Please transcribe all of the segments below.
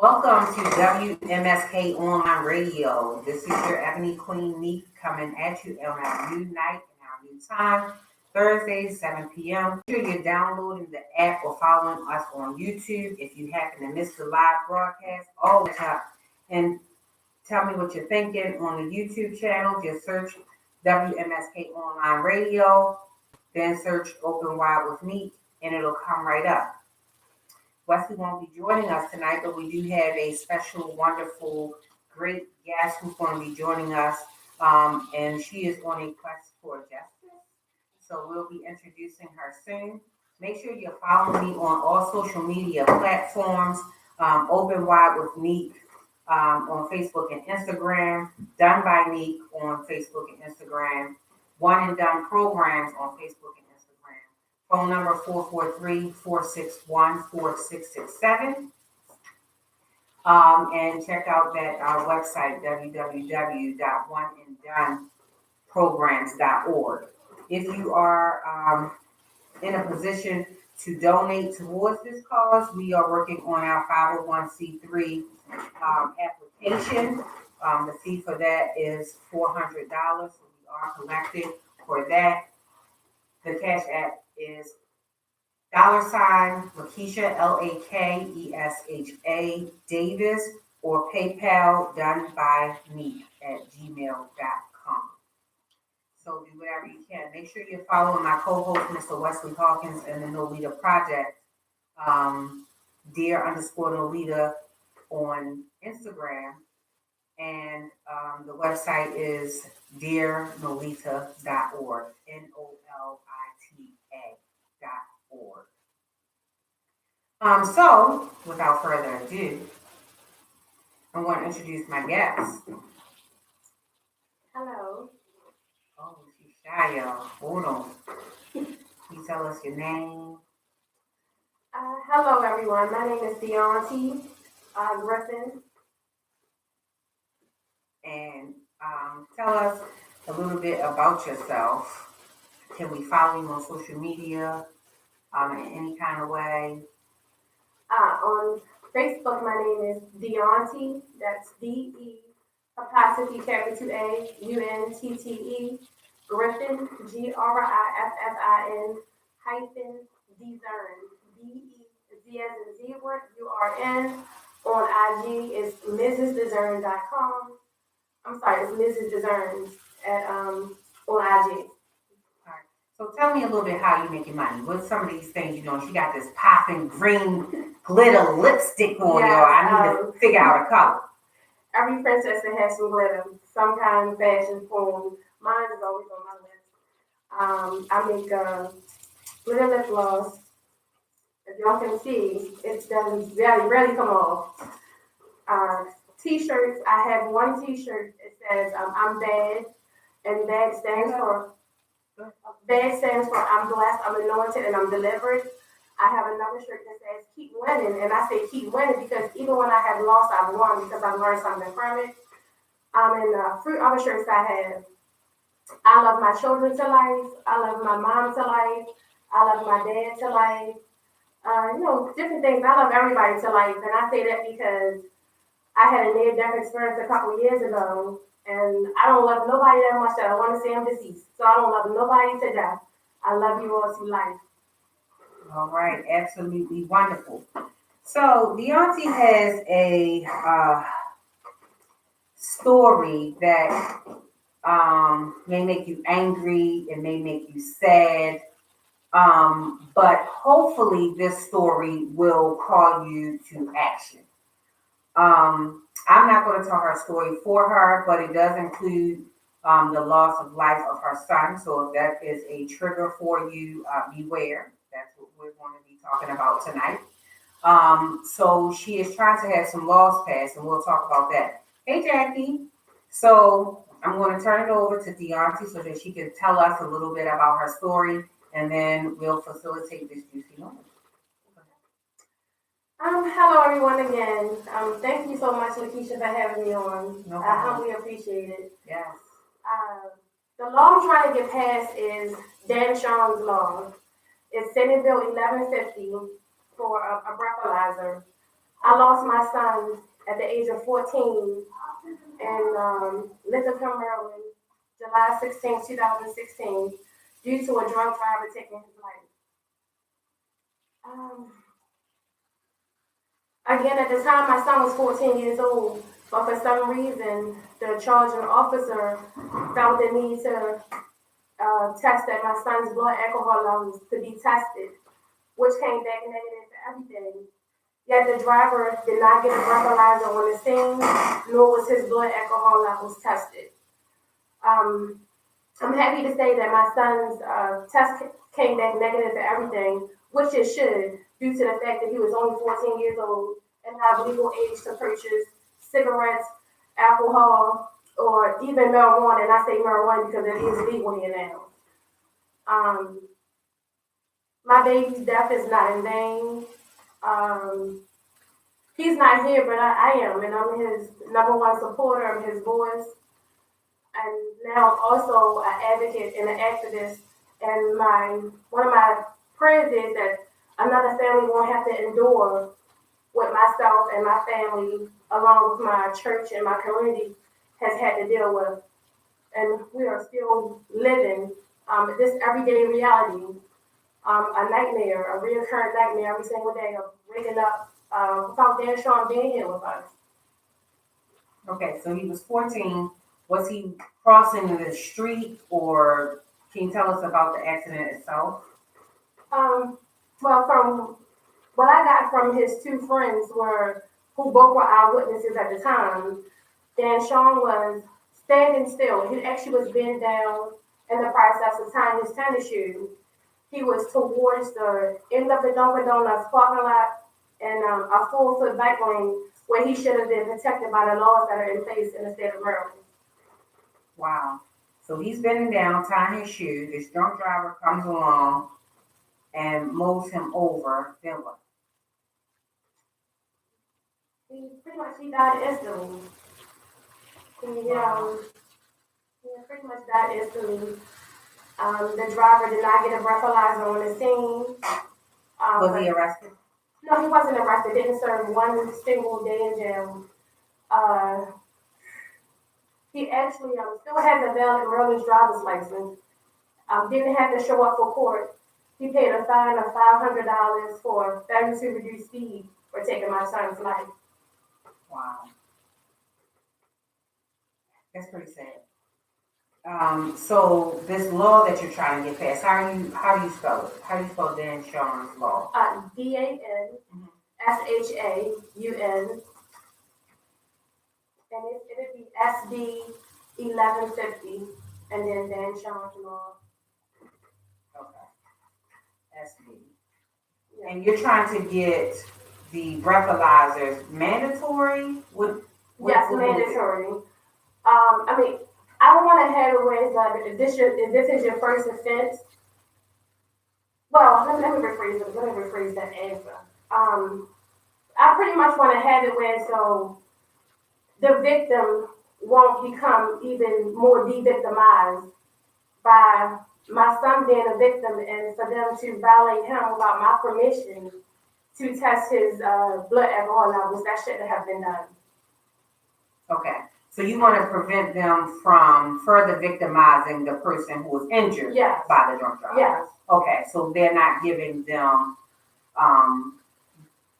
Welcome to WMSK Online Radio. This is your Ebony Queen Neeuq coming at you on our new night and our new time, Thursday, 7 p.m. Make sure you're downloading the app or following us on YouTube. If you happen to miss the live broadcast, always up and tell me what you're thinking on the YouTube channel. Just search WMSK Online Radio, then search Open Wide with Neeuq, and it'll come right up. Wesley won't be joining us tonight, but we do have a special, wonderful, great guest who's going to be joining us, and she is on a quest for justice. So we'll be introducing her soon. Make sure you're following me on all social media platforms, Open Wide with Neeuq on Facebook and Instagram, Done by Neeuq on Facebook and Instagram, One and Done Programs on Facebook and Instagram. Phone number 443-461-4667. And check out that website, www.oneanddone.programs.org. If you are in a position to donate towards this cause, we are working on our 501c3 application. The fee for that is $400, so we are collecting for that. The Cash App is $Lakeisha, Lakesha Davis, or PayPal done by me at gmail.com. So do whatever you can. Make sure you're following my co-host, Mr. Wesley Hawkins, and the Nolita Project, dear_Nolita on Instagram. And the website is dearnolita.org, NOLITA.org. So, without further ado, I'm going to introduce my guest. Hello. Oh, she's shy, y'all. Hold on. Can you tell us your name? Hello, everyone. My name is Deonte Griffin. And tell us a little bit about yourself. Can we follow you on social media in any kind of way? On Facebook, my name is Deonte. That's DE_A_UNTTE Griffin GRIFFIN Dezern DE Z as in zebra URN. On IG is MrsDezern.com. I'm sorry, it's Mrs. Dezern at on IG. So tell me a little bit how you make your money. What's some of these things you know? She got this popping green glitter lipstick on, y'all. I need to figure out a color. Every princess that has some glitter, some kind of fashion form. Mine is always on my list. I make glitter lip gloss. If y'all can see, it doesn't rarely come off. T-shirts. I have one T-shirt. It says "I'm bad," and bad stands for I'm blessed, I'm anointed, and I'm delivered. I have another shirt that says "Keep winning," and I say "Keep winning" because even when I have lost, I've won because I've learned something from it. And three other shirts I have. I love my children to life. I love my mom to life. I love my dad to life. Different things. I love everybody to life, and I say that because I had a near-death experience a couple years ago, and I don't love nobody that much that I want to say I'm deceased. So I don't love nobody to death. I love you all to life. All right, absolutely wonderful. So Deonte has a story that may make you angry, it may make you sad, but hopefully this story will call you to action. I'm not going to tell her story for her, but it does include the loss of life of her son. So if that is a trigger for you, beware. That's what we're going to be talking about tonight. So she is trying to have some laws passed, and we'll talk about that. Hey, Jackie. So I'm going to turn it over to Deonte so that she can tell us a little bit about her story, and then we'll facilitate this juicy moment. Hello everyone again. Thank you so much, Lakeisha, for having me on. No I problem. humbly appreciate it. Yes. The law I'm trying to get passed is Dan Sean's law. It's Senate Bill 1150 for a breathalyzer. I lost my son at the age of 14 in Lincoln, Maryland, July 16, 2016, due to a drunk driver taking his life. Um, Again, at the time, my son was 14 years old, but for some reason, the charging officer felt the need to test that my son's blood alcohol levels to be tested, which came back negative for everything. Yet the driver did not get a breathalyzer on the scene, nor was his blood alcohol levels tested. Um, I'm happy to say that my son's test came back negative for everything, which it should, due to the fact that he was only 14 years old and have legal age to purchase cigarettes, alcohol, or even marijuana. And I say marijuana because it is legal here now. Um, my baby's death is not in vain. Um, he's not here, but I am, and I'm his number one supporter. I'm his voice, and now also an advocate and an activist. And my one of my prayers is that another family won't have to endure what myself and my family, along with my church and my community, has had to deal with. And we are still living this everyday reality, a nightmare, a reoccurring nightmare every single day of waking up without Dan Sean being here with us. Okay, so he was 14. Was he crossing the street, or can you tell us about the accident itself? Um, well, from what I got from his two friends were who both were eyewitnesses at the time, Dan Sean was standing still. He actually was bent down in the process of tying his tennis shoes. He was towards the end of the Dunkin' Donuts parking lot and a 4-foot bike lane where he should have been protected by the laws that are in place in the state of Maryland. Wow. So he's bending down, tying his shoe. This drunk driver comes along and moves him over. Then what? He died instantly. He, pretty much died instantly. The driver did not get a breathalyzer on the scene. Was he arrested? No, he wasn't arrested. Didn't serve one single day in jail. Uh, he actually still has a valid Maryland driver's license. Didn't have to show up for court. He paid a fine of $500 for failure to reduce speed for taking my son's life. Wow. That's pretty sad. So this law that you're trying to get passed, how do you spell it? How do you spell Dan Sean's law? DANSHAUN, and it'd be SB 1150, and then Dan Sean's law. Okay. SB. Yeah. And you're trying to get the breathalyzers mandatory? Yes, mandatory. I mean, I don't want to have it where it's like if this is your first offense. Well, let me rephrase that answer. I pretty much want to have it where so the victim won't become even more de-victimized by my son being a victim and for them to violate him without my permission to test his blood alcohol levels. That shouldn't have been done. Okay. So you want to prevent them from further victimizing the person who was injured by the drunk driver? Yes. Okay, so they're not giving them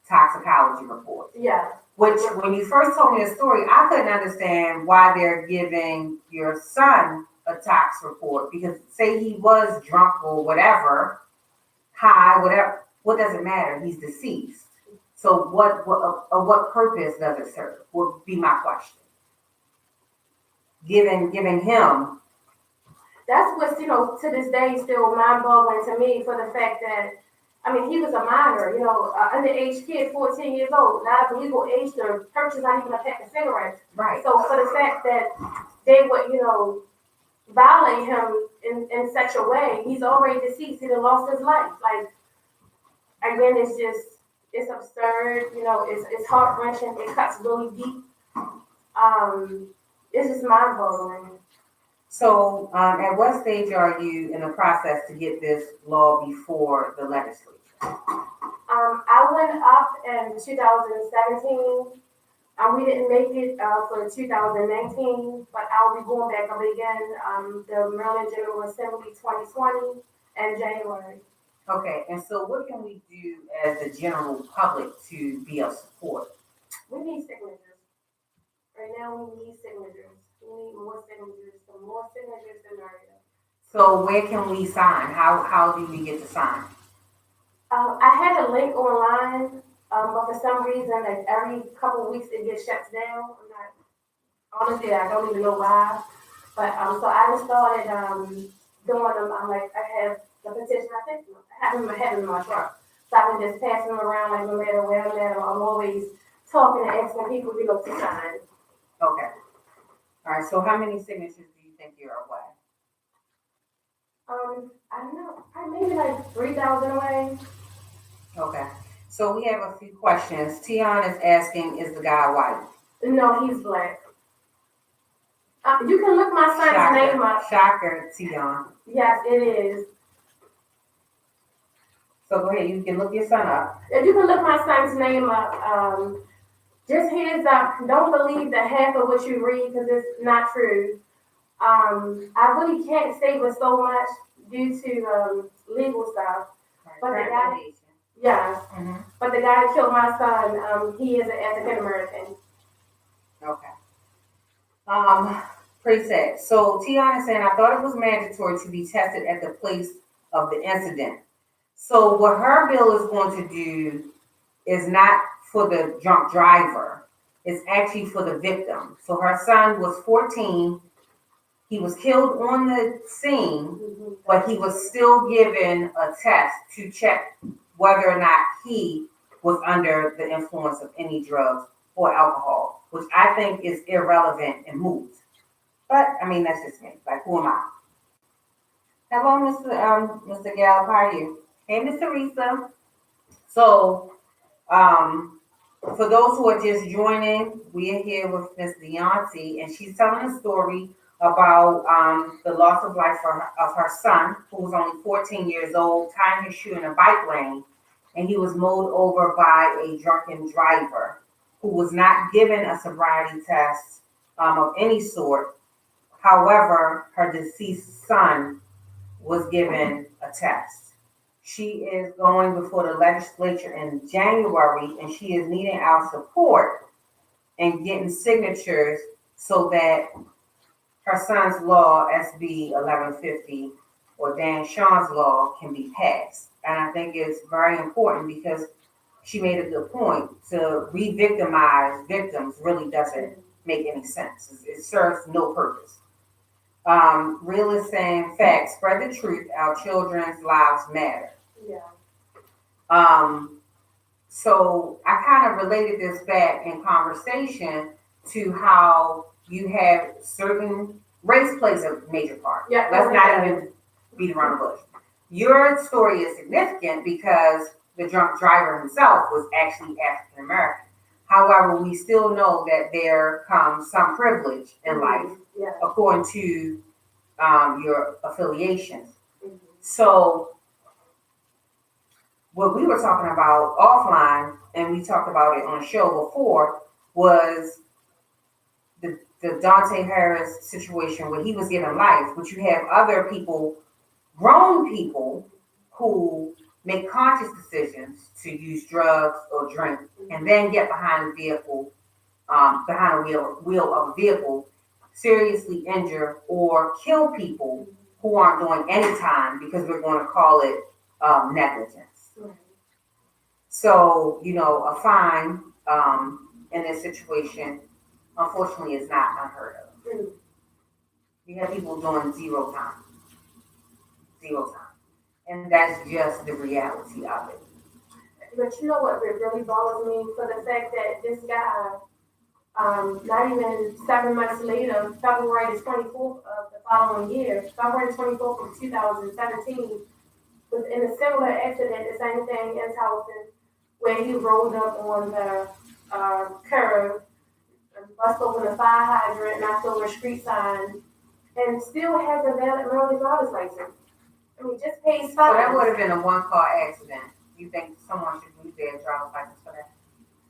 toxicology reports? Yes. Which, when you first told me the story, I couldn't understand why they're giving your son a tox report, because say he was drunk or whatever, high, whatever, what does it matter? He's deceased. So what purpose does it serve? Would be my question. Giving him. That's what's, to this day still mind-boggling to me for the fact that, I mean, he was a minor, underage kid, 14 years old, not of legal age to purchase not even a pack of cigarettes. Right. So for the fact that they would, violate him in such a way, he's already deceased, he done lost his life. Like, again, it's absurd, it's heart-wrenching, it cuts really deep. It's just mind-boggling. So, at what stage are you in the process to get this law before the legislature? I went up in 2017. We didn't make it for 2019, but I'll be going back up again. The Maryland General Assembly 2020 in January. Okay, and so what can we do as the general public to be of support? We need signatures. Right now, we need signatures. We need more signatures. The more signatures, the merrier. So where can we sign? How do we get to sign? I had a link online, but for some reason, like every couple of weeks, it gets shut down. Honestly, I don't even know why. But so I just started doing them. I have the petition. I have them in my truck, so I can just pass them around like no matter where I'm at. I'm always talking and asking people, to sign. Okay. All right. So how many signatures do you think you're away? I don't know. Maybe like 3,000 away. Okay. So we have a few questions. Tion is asking, is the guy white? No, he's black. You can look my son's name up. Shocker, Tion. Yes, it is. So go ahead. You can look your son up. If you can look my son's name up, just heads up. Don't believe the half of what you read because it's not true. I really can't say with so much due to legal stuff. But the guy, yes. Mm-hmm. But the guy that killed my son, he is an African American. Okay. Pretty sad. So Tion is saying, I thought it was mandatory to be tested at the place of the incident. So what her bill is going to do is not for the drunk driver. It's actually for the victim. So her son was 14. He was killed on the scene, but he was still given a test to check whether or not he was under the influence of any drugs or alcohol, which I think is irrelevant and moot. But I mean, that's just me. Like, who am I? Hello, Mr. Gallup. How are you? Hey, Miss Teresa. So, for those who are just joining, we are here with Miss Deonti, and she's telling a story about the loss of life of her son, who was only 14 years old, tying his shoe in a bike lane, and he was mowed over by a drunken driver who was not given a sobriety test of any sort. However, her deceased son was given a test. She is going before the legislature in January, and she is needing our support and getting signatures so that her son's law, SB 1150, or Dan Sean's law, can be passed. And I think it's very important because she made a good point. To re-victimize victims really doesn't make any sense. It serves no purpose. Real is saying, facts, spread the truth, our children's lives matter. Yeah. So I kind of related this back in conversation to how you have certain race plays a major part. Yeah, let's not even beat around the bush. Your story is significant because the drunk driver himself was actually African American. However, we still know that there comes some privilege in life according to your affiliations. Mm-hmm. So what we were talking about offline, and we talked about it on the show before, was the Dante Harris situation where he was given life, but you have other people, grown people, who make conscious decisions to use drugs or drink, and then get behind the vehicle, behind a wheel of a vehicle, seriously injure or kill people who aren't doing any time because we're going to call it negligence. So, a fine in this situation, unfortunately, is not unheard of. We have people doing zero time. And that's just the reality of it. But you know what really bothers me? For the fact that this guy, not even 7 months later, February the 24th of the following year, February 24th of 2017, was in a similar accident, the same thing as Houston, where he rolled up on the curb, bust open a fire hydrant, knocked over a street sign, and still has a valid Maryland driver's license. I mean, just pays fines. So that would have been a one-car accident. you think someone should lose their driver's license for that?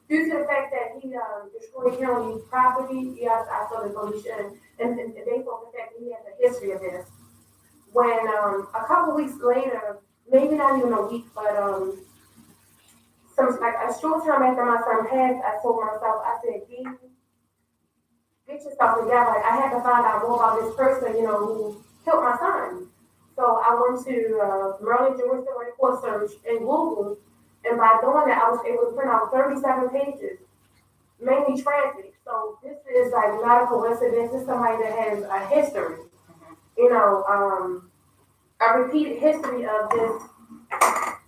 Due to the fact that he destroyed county property, yes, I feel as though he should. And based on the fact that he has a history of this. When a couple weeks later, maybe not even a week, but some like a short time after my son passed, I told myself, I said, "D, get yourself together. Like, I had to find out more about this person, who killed my son." So I went to Maryland Judicial Record Search in Google, and by doing that, I was able to print out 37 pages, mainly traffic. So this is like not a coincidence. It's somebody that has a history, a repeated history of this,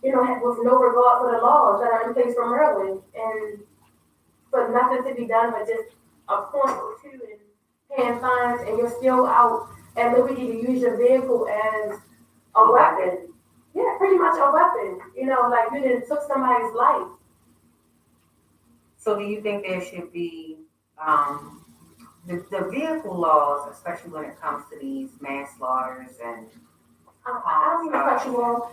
with no regard for the laws that are in place for Maryland, and for nothing to be done but just a point or two and paying fines, and you're still out at liberty to use your vehicle as a weapon. Yeah, pretty much a weapon. Like you didn't took somebody's life. So do you think there should be the vehicle laws, especially when it comes to these manslaughters and I don't mean to cut you off,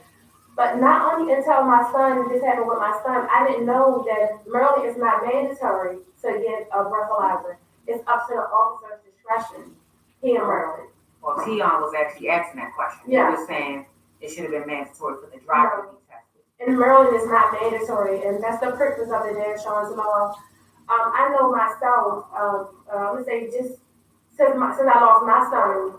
but not only until my son, this happened with my son, I didn't know that Maryland is not mandatory to get a breathalyzer. It's up to the officer's discretion here in Maryland. well, Tion was actually asking that question. Yeah. He was saying it should have been mandatory for the driver to be tested. In Maryland, it's not mandatory, and that's the purpose of the Dan Sean's law. I know myself, I'm gonna say just since I lost my son,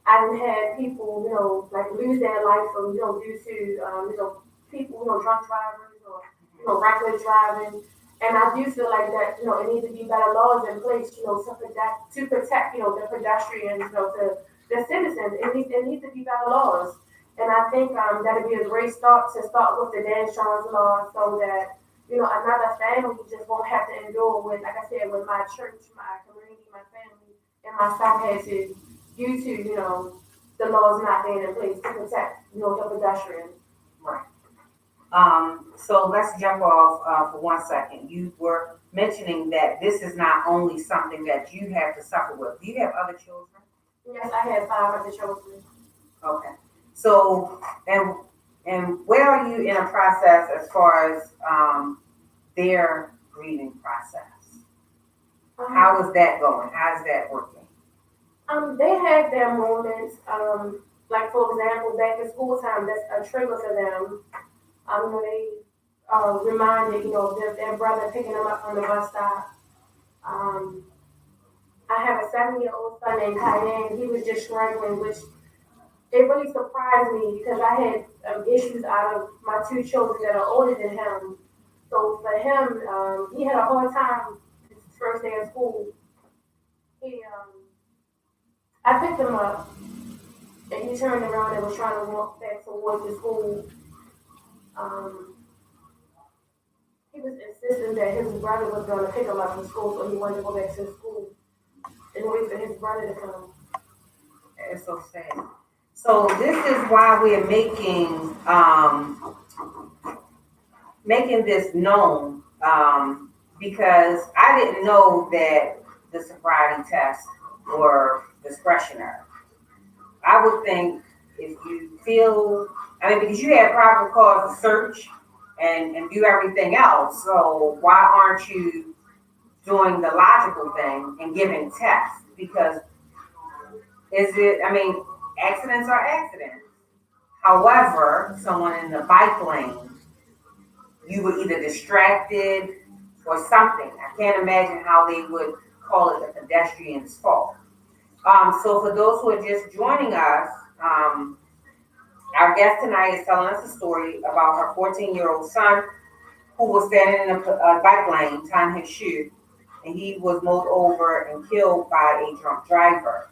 I've had people, like lose their life from, due to, people, drunk drivers or, reckless driving. And I do feel like that, it needs to be better laws in place, to protect, the pedestrians, the citizens. It needs to be better laws. And I think that'd be a great start to start with the Dan Sean's law so that, another family just won't have to endure with, like I said, with my church, my community, my family, and myself had to, due to, the laws not being in place to protect, the pedestrians. Right. So let's jump off for 1 second. You were mentioning that this is not only something that you have to suffer with. Do you have other children? Yes, I had 5 other children. Okay. So, and where are you in a process as far as their grieving process? How is that going? How is that working? They have their moments. Like for example, back in school time, that's a trigger for them. They reminded, their brother picking them up from the bus stop. I have a 7-year-old son named Kyan. He was just struggling, which it really surprised me because I had issues out of my 2 children that are older than him. So for him, he had a hard time his first day of school. I picked him up, and he turned around and was trying to walk back towards the school. He was insisting that his brother was going to pick him up from school, so he wanted to go back to school and wait for his brother to come. It's so sad. So this is why we're making this known, because I didn't know that the sobriety tests were discretionary. I would think if you feel, because you had probable cause to search and do everything else, so why aren't you doing the logical thing and giving tests? Because accidents are accidents. However, someone in the bike lane, you were either distracted or something. I can't imagine how they would call it the pedestrian's fault. So for those who are just joining us, our guest tonight is telling us a story about her 14-year-old son who was standing in a bike lane tying his shoe, and he was mowed over and killed by a drunk driver.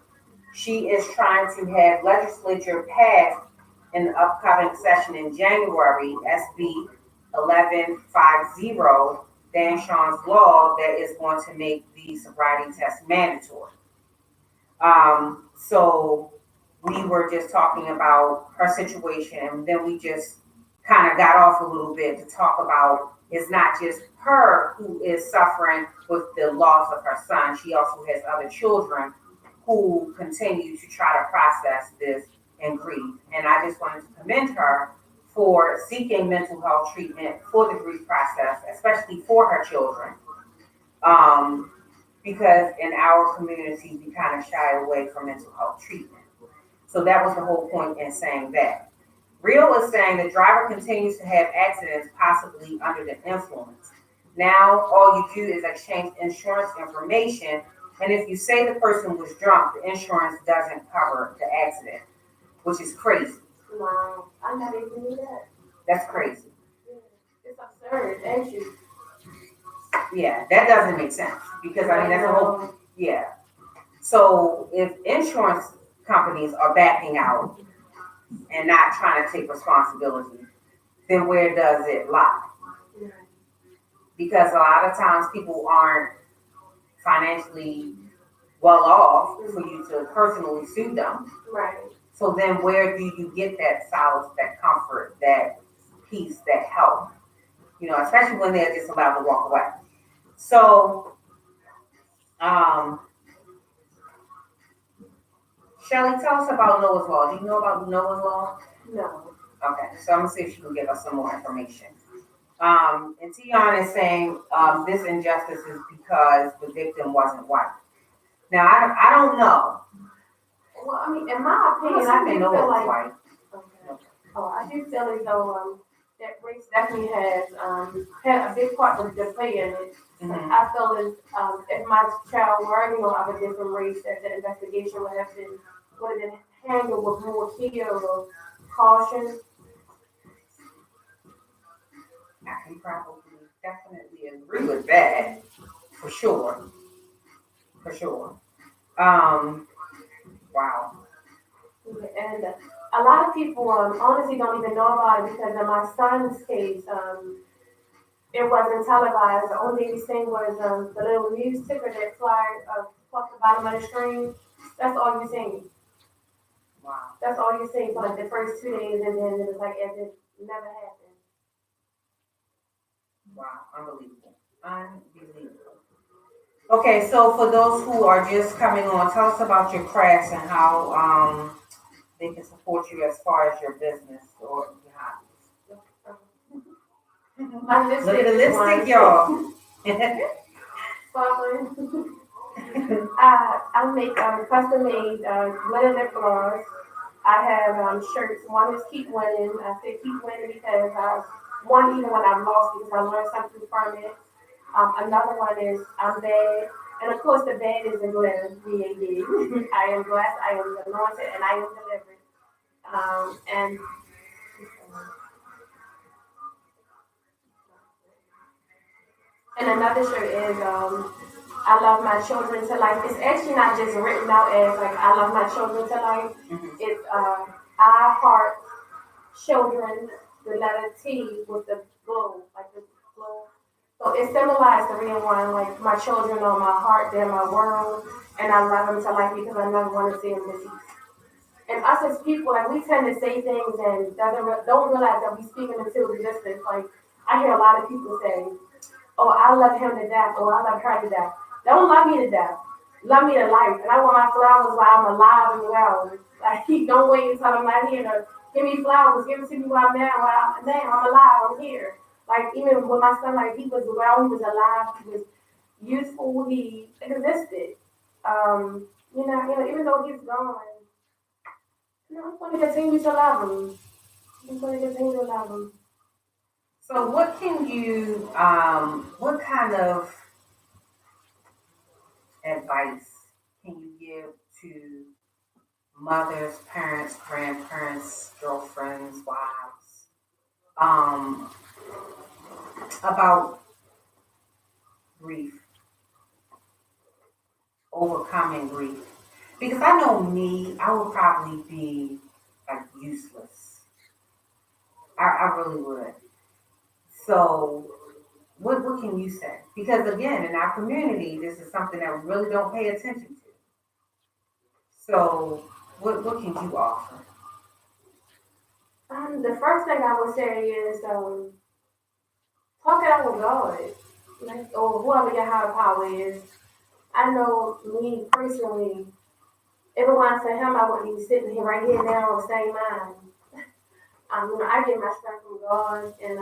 She is trying to have legislature pass in the upcoming session in January, SB 1150, Dan Sean's law that is going to make the sobriety test mandatory. So we were just talking about her situation, and then we just kind of got off a little bit to talk about it's not just her who is suffering with the loss of her son. She also has other children who continue to try to process this and grieve. And I just wanted to commend her for seeking mental health treatment for the grief process, especially for her children. Um, because in our community, we kind of shy away from mental health treatment. So that was the whole point in saying that. Real is saying the driver continues to have accidents, possibly under the influence. Now, all you do is exchange insurance information, and if you say the person was drunk, the insurance doesn't cover the accident, which is crazy. Wow, I never even knew that. That's crazy. Yeah. It's absurd, ain't you? Yeah, that doesn't make sense because I mean that's a whole yeah. So if insurance companies are backing out and not trying to take responsibility, then where does it lie? Yeah. Because a lot of times people aren't financially well off for you to personally sue them. Right. So then where do you get that solace, that comfort, that peace, that help? You know, especially when they're just allowed to walk away. So, Shelly, tell us about Noah's Law. Do you know about Noah's Law? No. Okay, so I'm gonna see if she can give us some more information. And Tion is saying this injustice is because the victim wasn't white. Now, I don't know. Well, I mean, in my opinion, I do feel like. White. Okay. Oh, I do feel as though that race definitely has had a big part to play in it. Mm-hmm. I feel as if my child were, of a different race, that the investigation would have been handled with more care or caution. I can probably definitely agree with that, for sure. For sure. Wow. And a lot of people honestly don't even know about it because in my son's case, it wasn't televised. The only thing we seen was the little news ticker that flies across the bottom of the screen. That's all you seen. Wow. That's all you seen for like the first 2 days, and then it was like as if it never happened. Wow, unbelievable. Unbelievable. Okay, so for those who are just coming on, tell us about your crafts and how they can support you as far as your business or your hobbies. Look at the lipstick, y'all. Sparkling. I make custom-made glitter lip gloss. I have shirts. One is keep winning. I say keep winning because one even when I've lost because I learned something from it. Another one is I'm bad. And of course the bad is in glitter, B-A-D. I am blessed, I am anointed, and I am delivered. And another shirt is I love my children to life. It's actually not just written out as like I love my children to life. Mm-hmm. It's I heart children, the letter T with the glow, like the glow. So it symbolized the real one, like my children are my heart, they're my world, and I love them to life because I never want to see them deceased. And us as people, like we tend to say things and don't realize that we speaking into existence. Like I hear a lot of people say, "Oh, I love him to death," or "I love her to death." Don't love me to death. Love me to life. And I want my flowers while I'm alive and well. Like don't wait until I'm not here to give me flowers. Give it to me while I'm now. While I'm alive. I'm here. Like even with my son, like he was well, he was alive, he was useful, he existed. Even though he's gone, I'm going to continue to love him. I'm going to continue to love him. So what can you, what kind of advice can you give to mothers, parents, grandparents, girlfriends, wives, about grief, overcoming grief? Because I know me, I would probably be like useless. I really would. So what can you say? Because again, in our community, this is something that we really don't pay attention to. So what can you offer? The first thing I would say is talk it out with God, like or whoever your higher power is. I know me personally. If it wasn't for him, I wouldn't be sitting here right here now on the same mind. I get my strength from God, and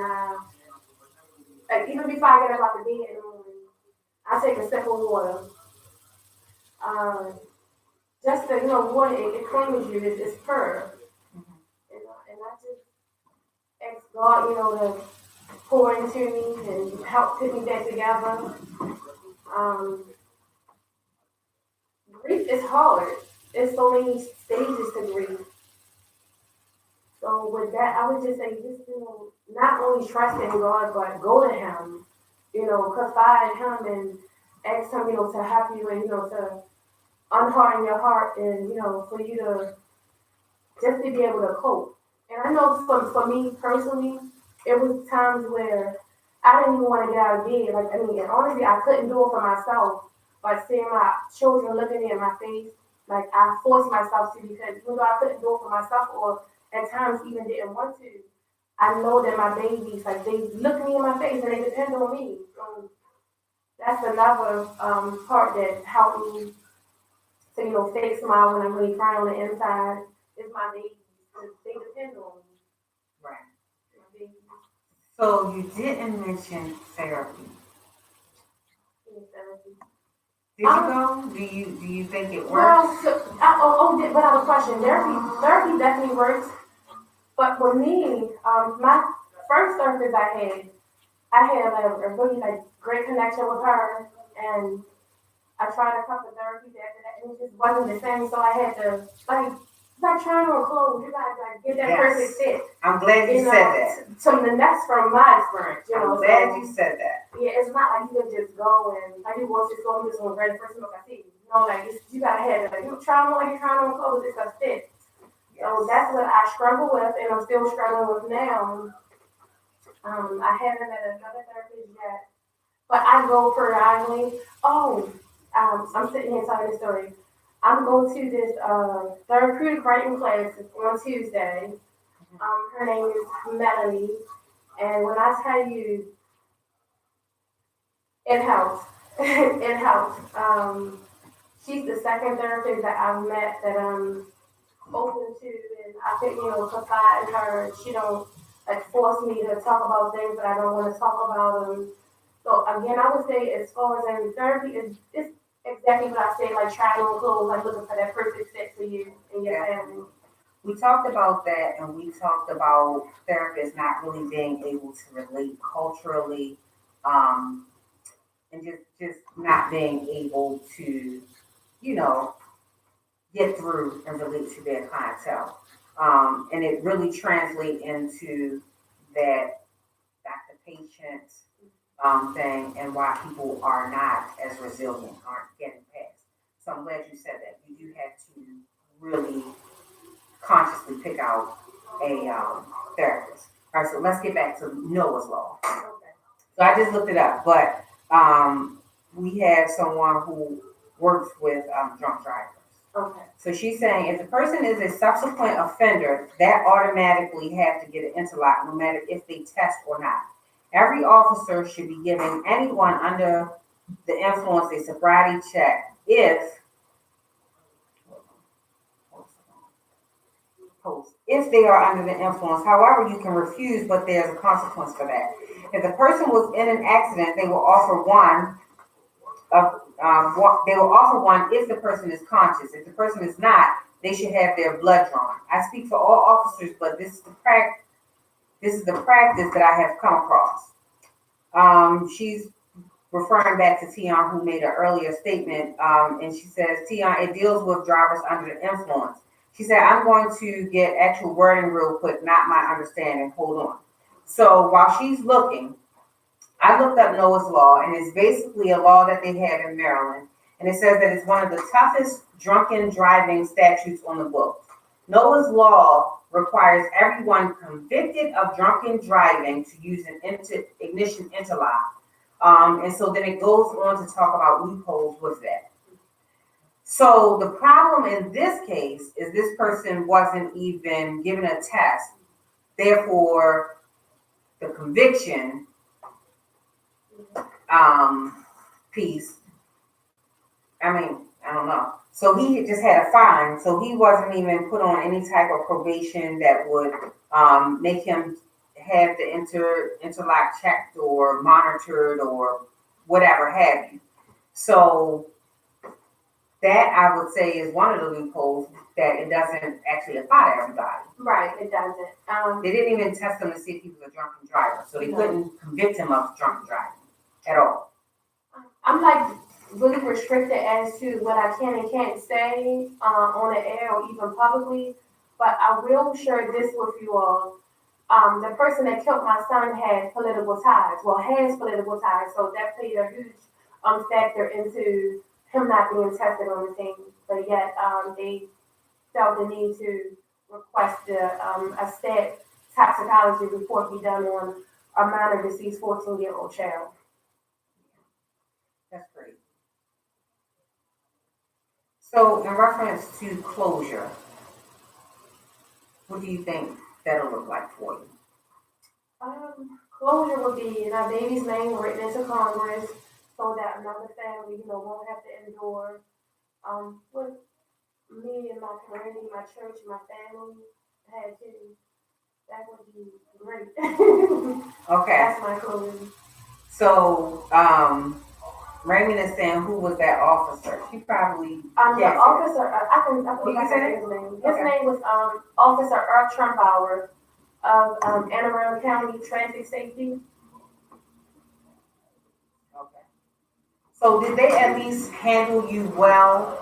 like even before I get up out the bed in the morning, I take a sip of water. Um, just the water, it cleans you. It's pure. And I just ask God, to pour into me and help put me back together. Um, Grief is hard. There's so many stages to grief. So with that, I would just say just not only trust in God, but go to Him. Confide in Him and ask Him, to help you and to unharden your heart and for you to just to be able to cope. And I know for me personally, it was times where I didn't even want to get out of bed. Like, I mean, and honestly, I couldn't do it for myself. But seeing my children looking me in my face, like, I forced myself to because even though I couldn't do it for myself or at times even didn't want to, I know that my babies, like, they look me in my face and they depend on me. That's another part that helped me to, fake smile when I'm really crying on the inside. Is my babies. 'Cause they depend on me. Right. My babies. So you didn't mention therapy. In therapy. Did you go? Do you think it Well, works? but I have a question. Therapy definitely works. But for me, my first therapist I had a really like great connection with her, and I tried a couple of therapies after that, and it just wasn't the same. So I had to like trying on clothes. You gotta like get that perfect Yes. fit. I'm glad you said that. So that's from my experience. I'm glad you said that. Yeah, it's not like you can just go and like you want to just go and just want to read the first look I see. Like you gotta have like you try on like you're trying on clothes. It's a fit. Yes. So that's what I struggle with, and I'm still struggling with now. I haven't had another therapist yet, but I go periodically. Oh, I'm sitting here telling this story. I'm going to this therapeutic writing class on Tuesday. Her name is Melanie, and when I tell you, it helps. It helps. She's the second therapist that I've met that I'm open to, and I think confide in her. She don't like force me to talk about things that I don't want to talk about. So again, I would say as far as in therapy is it's exactly what I say, like trying on clothes, like looking for that perfect fit for you and your family. We talked about that, and we talked about therapists not really being able to relate culturally, um, and just not being able to, you know, get through and relate to their clientele. And it really translates into that doctor patient thing and why people are not as resilient, aren't getting past. So I'm glad you said that. You do have to really consciously pick out a therapist. All right, so let's get back to Noah's Law. So I just looked it up, but we have someone who works with drunk drivers. Okay. So she's saying if the person is a subsequent offender, that automatically have to get an interlock, no matter if they test or not. Every officer should be giving anyone under the influence a sobriety check if they are under the influence. However, you can refuse, but there's a consequence for that. If the person was in an accident, they will offer one they will offer one if the person is conscious. If the person is not, they should have their blood drawn. I speak for all officers, but this is the practice that I have come across. She's referring back to Tion, who made an earlier statement, and she says, Tion, it deals with drivers under the influence. She said, I'm going to get actual wording real quick, not my understanding. Hold on. So while she's looking, I looked up Noah's Law, and it's basically a law that they have in Maryland. And it says that it's one of the toughest drunken driving statutes on the books. Noah's Law requires everyone convicted of drunken driving to use an ignition interlock. And so then it goes on to talk about loopholes with that. So the problem in this case is this person wasn't even given a test. Therefore, the conviction piece, I mean, I don't know. So he just had a fine. So he wasn't even put on any type of probation that would make him have the interlock checked or monitored or whatever have you. So that I would say is one of the loopholes that it doesn't actually apply to everybody. Right, it doesn't. They didn't even test him to see if he was a drunken driver, so they No. couldn't convict him of drunken driving at all. I'm like really restricted as to what I can and can't say on the air or even publicly, but I will share this with you all. The person that killed my son had political ties, well, has political ties, so that played a huge factor into him not being tested on the scene. But yet, they felt the need to request a stat toxicology report be done on a minor deceased 14-year-old child. That's great. So, in reference to closure, what do you think that'll look like for you? Closure would be my baby's name written into Congress so that another family, won't have to endure what me and my community, my church, my family had to. That would be great. Okay. That's my closure. So, Raymond is saying, who was that officer? She probably. The officer, I can You can say his name. His name was Officer Earl Trumpauer of Anne Arundel County Traffic Safety. Okay. So did they at least handle you well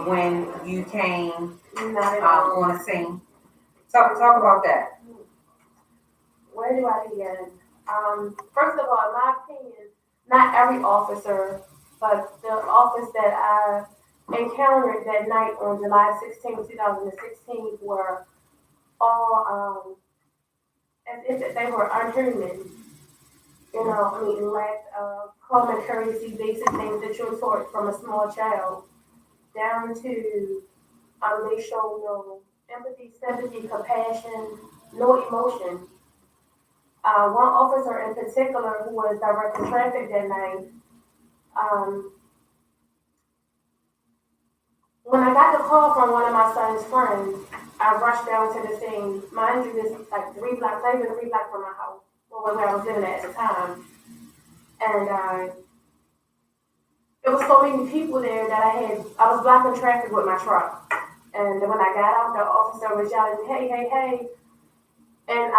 when you came Not at all. on the scene? Talk about that. Where do I begin? First of all, in my opinion, not every officer, but the office that I encountered that night on July 16, 2016 were all as if they were unhuman. Lack of common courtesy, basic things that you're taught from a small child, down to they show no empathy, sympathy, compassion, no emotion. One officer in particular who was directing traffic that night, um, when I got the call from one of my son's friends, I rushed down to the scene. Mind you, this like 3 blocks, not even 3 blocks from my house, well, where I was living at the time. And there was so many people there that I was blocking traffic with my truck. And when I got out, the officer was yelling, "Hey, hey, hey." And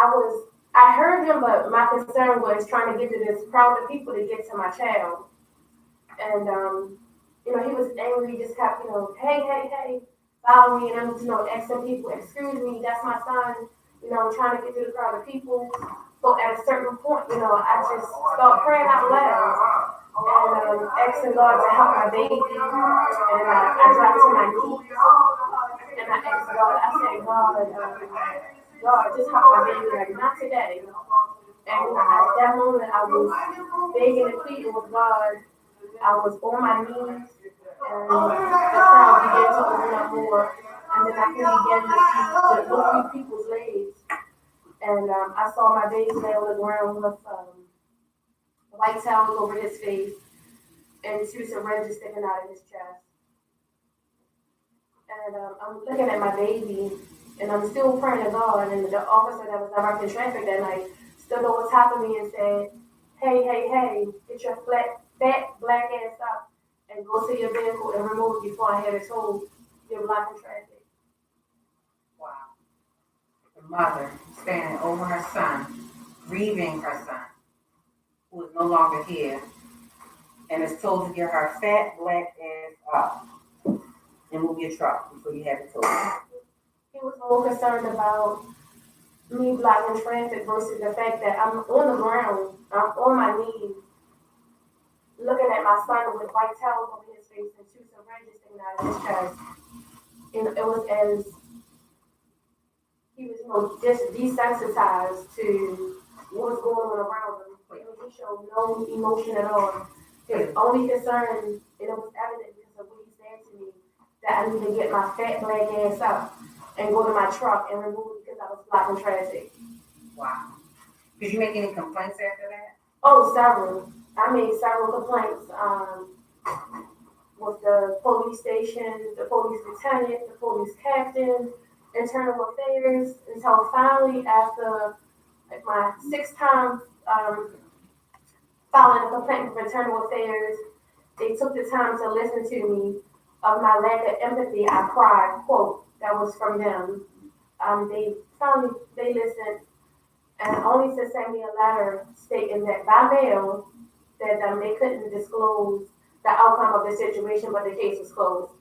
I heard him, but my concern was trying to get to this crowd of people to get to my child. And, he was angry, he just kept, "Hey, hey, hey," following me, and I'm, asking people, "Excuse me, that's my son," trying to get to the crowd of people. So at a certain point, I just started praying out loud and asking God to help my baby. And I dropped to my knees and I asked God, I said, God, just help my baby, like not today. And at that moment, I was begging and pleading with God. I was on my knees, and the crowd began to open up more. And then I began to look through people's legs. And I saw my baby lay on the ground with white towels over his face and 2 syringes sticking out of his chest. And I'm looking at my baby, and I'm still praying to God. And the officer that was directing traffic that night stood over top of me and said, "Hey, hey, hey, get your fat black ass up and go to your vehicle and remove it before I have it told you're blocking traffic." Wow. The mother standing over her son, grieving her son, who is no longer here, and is told to get her fat black ass up and move your truck before you have it told. He was more concerned about me blocking traffic versus the fact that I'm on the ground, I'm on my knees, looking at my son with white towels over his face and 2 syringes sticking out of his chest. And it was as he was, just desensitized to what was going on around him. He showed no emotion at all. His only concern, and it was evident because of what he said to me, that I need to get my fat black ass up and go to my truck and remove it because I was blocking traffic. Wow. Did you make any complaints after that? Oh, several. I made several complaints with the police police station, the police lieutenant, the police captain, internal affairs, until finally after like my sixth time filing a complaint with internal affairs, they took the time to listen to me. Of my lack of empathy, I cried. Quote, that was from them. They finally they listened, and only to send me a letter stating that by mail that they couldn't disclose the outcome of the situation, but the case was closed.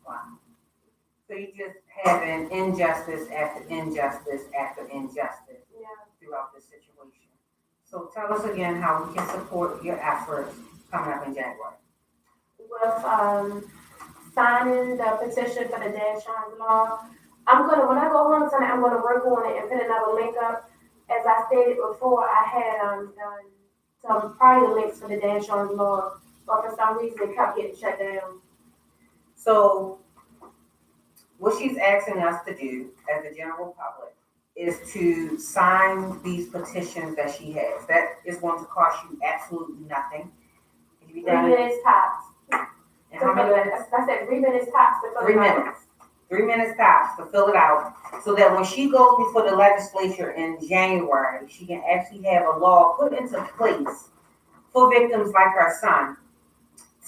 Wow. So you just having injustice after injustice after injustice Yeah. throughout the situation. So tell us again how we can support your efforts coming up in January. With signing the petition for the Dan Shines law. When I go home tonight, I'm gonna work on it and put another link up. As I stated before, I had done some prior links for the Dan Shines law, but for some reason it kept getting shut down. So what she's asking us to do as the general public is to sign these petitions that she has. That is going to cost you absolutely nothing. If you 3 minutes tops. And how many minutes? I said 3 minutes tops to fill 3 it out. minutes. 3 minutes tops to fill it out, so that when she goes before the legislature in January, she can actually have a law put into place for victims like her son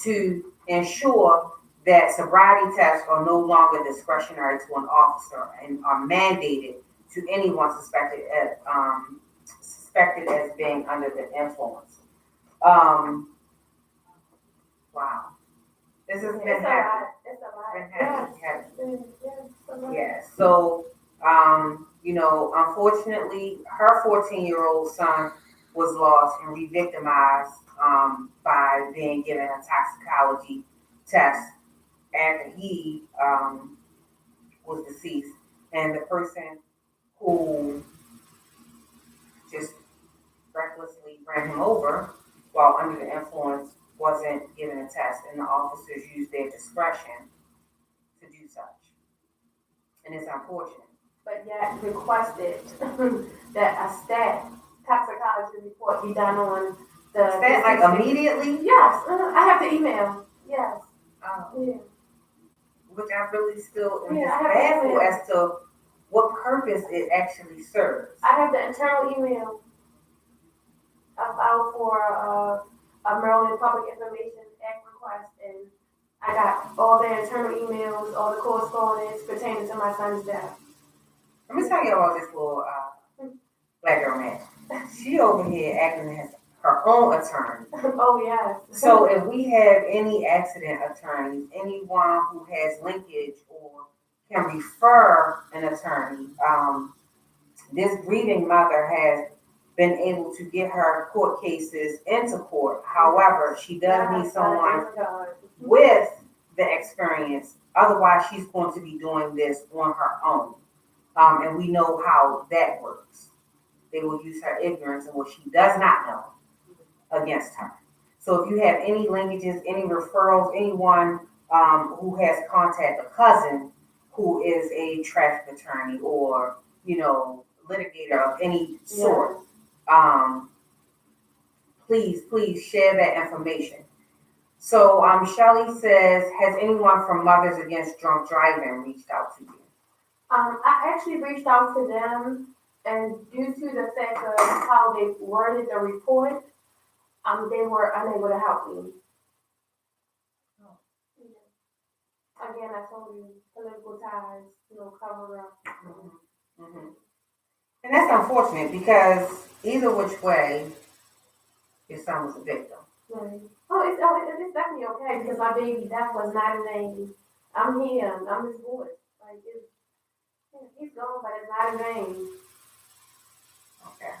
to ensure that sobriety tests are no longer discretionary to an officer and are mandated to anyone suspected as being under the influence. Wow. This has been happening. It's a lot. Been happening. Yeah. So, unfortunately, her 14-year-old son was lost and re-victimized by being given a toxicology test after he was deceased. And the person who just recklessly ran him over while under the influence wasn't given a test, and the officers used their discretion to do such. And it's unfortunate. But yet requested that a stat toxicology report be done on the. Is that like immediately? Yes, I have the email. Yes. Yeah. Which I really still am Yeah, just I have baffled email. as to what purpose it actually serves. I have the internal email. I filed for a Maryland Public Information Act request, and I got all the internal emails, all the correspondence pertaining to my son's death. Let me tell you about this little black girl man. She over here acting as her own attorney. Oh, yes. So if we have any accident attorneys, anyone who has linkage or can refer an attorney, this grieving mother has been able to get her court cases into court. However, she does need someone with the experience. Otherwise, she's going to be doing this on her own. And we know how that works. They will use her ignorance and what she does not know against her. So if you have any linkages, any referrals, anyone who has contacted a cousin who is a traffic attorney or, litigator of any sort, please share that information. So Shelley says, has anyone from Mothers Against Drunk Driving reached out to you? I actually reached out to them, and due to the fact of how they worded the report, they were unable to help me. Oh. Again, I told you, political ties, cover up. Mm-hmm. Mm-hmm. And that's unfortunate because either which way, your son was a victim. Right. It's definitely okay because my baby, that was not a name. I'm him. I'm his voice. He's gone, but it's not a name. Okay.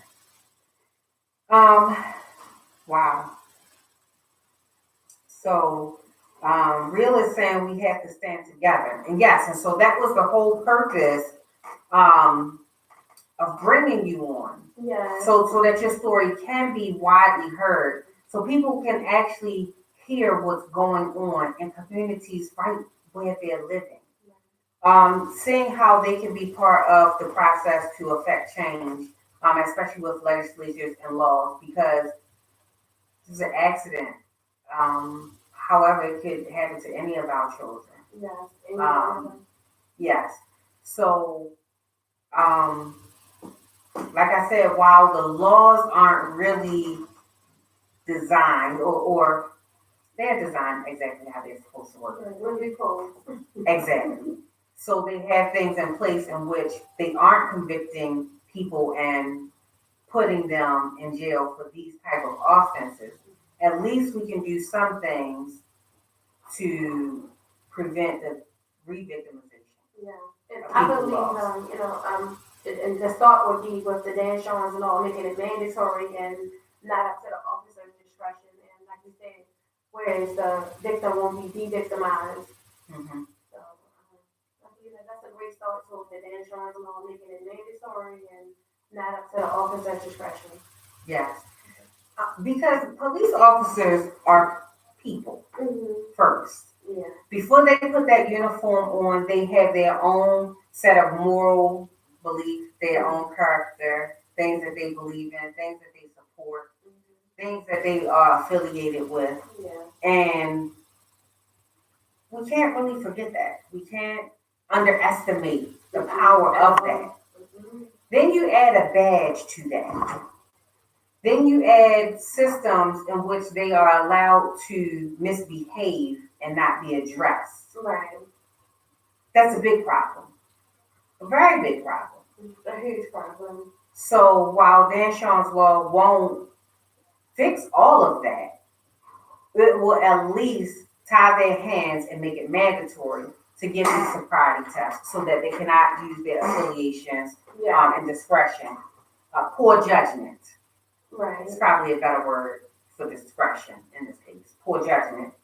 Wow. So, Real is saying we have to stand together. And yes, and so that was the whole purpose of bringing you on. Yeah. So that your story can be widely heard. So people can actually hear what's going on in communities right where they're living. Seeing how they can be part of the process to affect change, especially with legislatures and laws, because this is an accident. However, it could happen to any of our children. Yes. Yes. So, um, like I said, while the laws aren't really designed, or they're designed exactly how they're supposed to work. When we call. Exactly. So they have things in place in which they aren't convicting people and putting them in jail for these type of offenses. At least we can do some things to prevent the re-victimization. Yeah, and I believe, and the start would be with the Dan Shawns and all, making it mandatory and not up to the officer's discretion. And like you said, whereas the victim won't be de-victimized. Mm-hmm. So, I think that's a great start to the Dan Shawns and all, making it mandatory and not up to the officer's discretion. Yes. Because police officers are people first. Yeah. Before they put that uniform on, they have their own set of moral beliefs, their own character, things that they believe in, things that they support, things that they are affiliated with. Yeah. And we can't really forget that. We can't underestimate the power of that. Then you add a badge to that. Then you add systems in which they are allowed to misbehave and not be addressed. Right. That's a big problem. A very big problem. A huge problem. So while Dan Shaw's law won't fix all of that, it will at least tie their hands and make it mandatory to give these sobriety tests so that they cannot use their affiliations and discretion. Poor judgment. Right. It's probably a better word for discretion in this case. Poor judgment